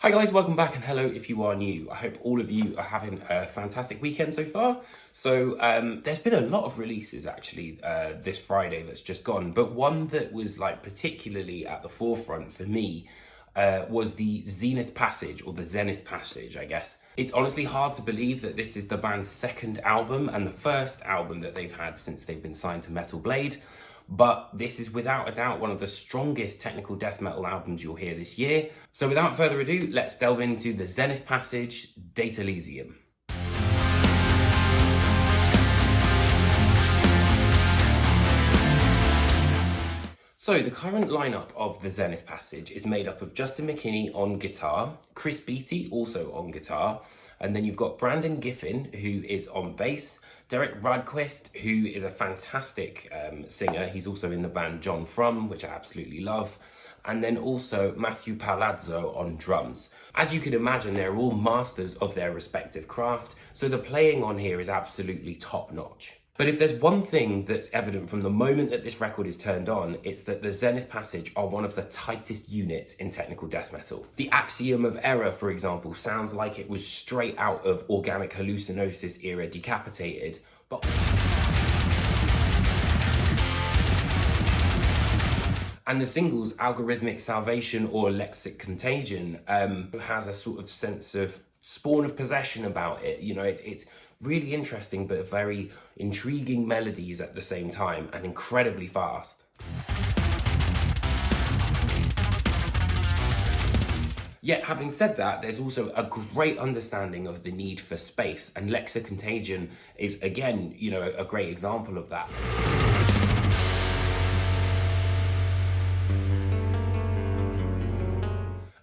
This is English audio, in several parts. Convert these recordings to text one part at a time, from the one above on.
Hi guys, welcome back and hello if you are new. I hope all of you are having a fantastic weekend so far. So there's been a lot of releases actually this Friday that's just gone, but one that was like particularly at the forefront for me was the ZENITH Passage, or the ZENITH Passage, I guess. It's honestly hard to believe that this is the band's second album and the first album that they've had since they've been signed to Metal Blade. But this is without a doubt one of the strongest technical death metal albums you'll hear this year. So without further ado, let's delve into the ZENITH Passage, Datalysium. So the current lineup of the ZENITH Passage is made up of Justin McKinney on guitar, Chris Beattie also on guitar, and then you've got Brandon Giffin, who is on bass, Derek Radquist, who is a fantastic singer. He's also in the band John Frum, which I absolutely love. And then also Matthew Palazzo on drums. As you can imagine, they're all masters of their respective craft, so the playing on here is absolutely top-notch. But if there's one thing that's evident from the moment that this record is turned on, it's that the ZENITH Passage are one of the tightest units in technical death metal. The Axiom of Error, for example, sounds like it was straight out of Organic Hallucinosis era Decapitated, but... And the singles Algorithmic Salvation or Lexic Contagion has a sort of sense of Spawn of Possession about it. You know, it's really interesting but very intriguing melodies at the same time and incredibly fast. Yet, having said that, there's also a great understanding of the need for space, and Lexic Contagion is, again, you know, a great example of that.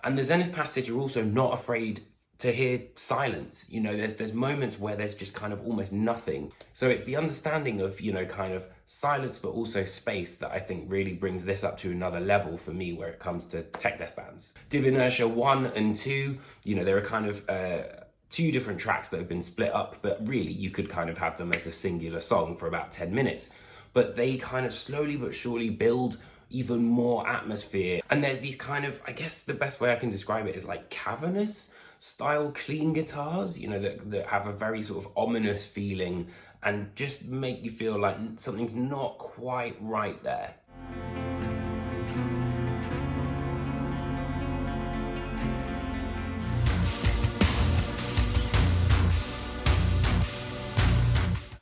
And the ZENITH Passage are also not afraid to hear silence. You know, there's moments where there's just kind of almost nothing. So it's the understanding of, you know, kind of silence but also space that I think really brings this up to another level for me where it comes to tech death bands. Div Inertia 1 and 2, you know, there are kind of two different tracks that have been split up, but really you could kind of have them as a singular song for about 10 minutes. But they kind of slowly but surely build even more atmosphere. And there's these kind of, I guess the best way I can describe it is like cavernous style clean guitars, you know, that have a very sort of ominous feeling and just make you feel like something's not quite right there.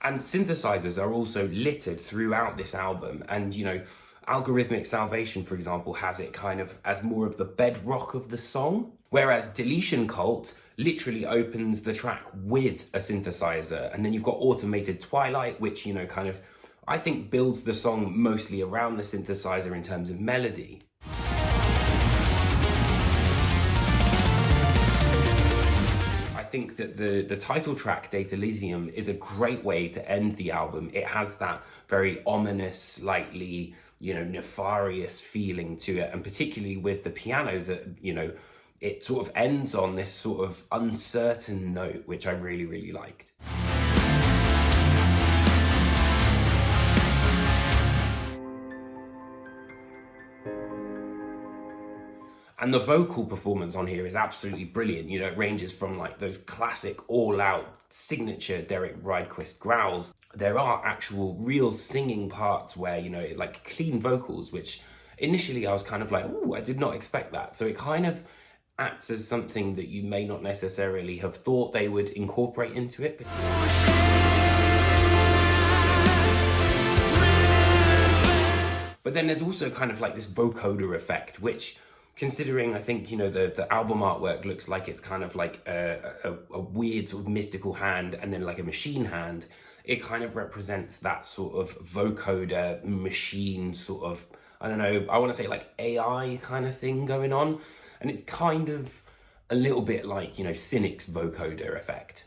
And synthesizers are also littered throughout this album, and you know, Algorithmic Salvation, for example, has it kind of as more of the bedrock of the song, whereas Deletion Cult literally opens the track with a synthesizer, and then you've got Automated Twilight, which, you know, kind of, I think builds the song mostly around the synthesizer in terms of melody. I think that the title track, Datalysium, is a great way to end the album. It has that very ominous, slightly, you know, nefarious feeling to it, and particularly with the piano that, you know, it sort of ends on this sort of uncertain note, which I really, really liked. And the vocal performance on here is absolutely brilliant. You know, it ranges from like those classic all-out signature Derek Radquist growls. There are actual real singing parts where, you know, like clean vocals, which initially I was kind of like, ooh, I did not expect that. So it kind of acts as something that you may not necessarily have thought they would incorporate into it. But then there's also kind of like this vocoder effect, which, considering, I think, you know, the album artwork looks like it's kind of like a weird sort of mystical hand and then like a machine hand, it kind of represents that sort of vocoder machine sort of, I don't know, I want to say like AI kind of thing going on. And it's kind of a little bit like, you know, Cynic's vocoder effect.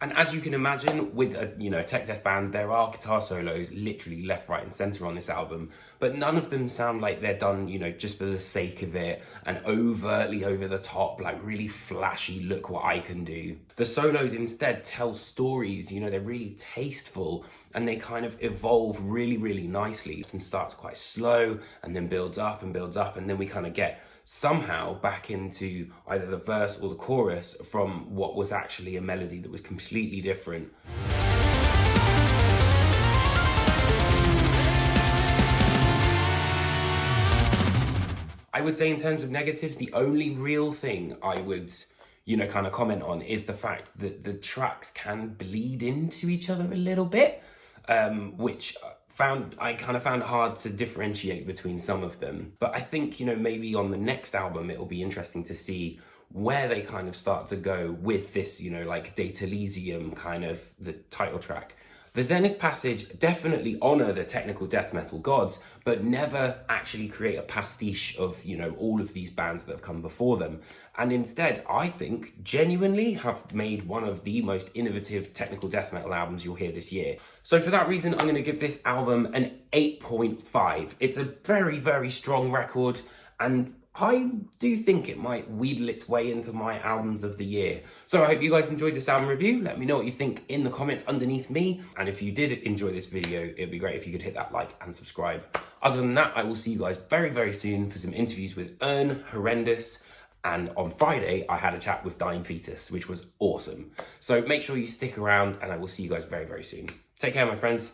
And as you can imagine, with a tech death band, there are guitar solos literally left, right, and center on this album, but none of them sound like they're done, just for the sake of it and overtly over the top, like really flashy, look what I can do. The solos instead tell stories, they're really tasteful and they kind of evolve really, really nicely. It starts quite slow and then builds up and builds up, and then we kind of get somehow back into either the verse or the chorus from what was actually a melody that was completely different. I would say in terms of negatives, the only real thing I would, kind of comment on is the fact that the tracks can bleed into each other a little bit, which I kind of found it hard to differentiate between some of them. But I think, maybe on the next album, it'll be interesting to see where they kind of start to go with this, like Datalysium kind of the title track. The Zenith passage definitely honor the technical death metal gods, but never actually create a pastiche of, all of these bands that have come before them. And instead, I think, genuinely have made one of the most innovative technical death metal albums you'll hear this year. So for that reason, I'm going to give this album an 8.5. It's a very, very strong record, and I do think it might wheedle its way into my albums of the year. So I hope you guys enjoyed this album review. Let me know what you think in the comments underneath me. And if you did enjoy this video, it'd be great if you could hit that like and subscribe. Other than that, I will see you guys very, very soon for some interviews with Horrendous. And on Friday, I had a chat with Dying Fetus, which was awesome. So make sure you stick around and I will see you guys very, very soon. Take care, my friends.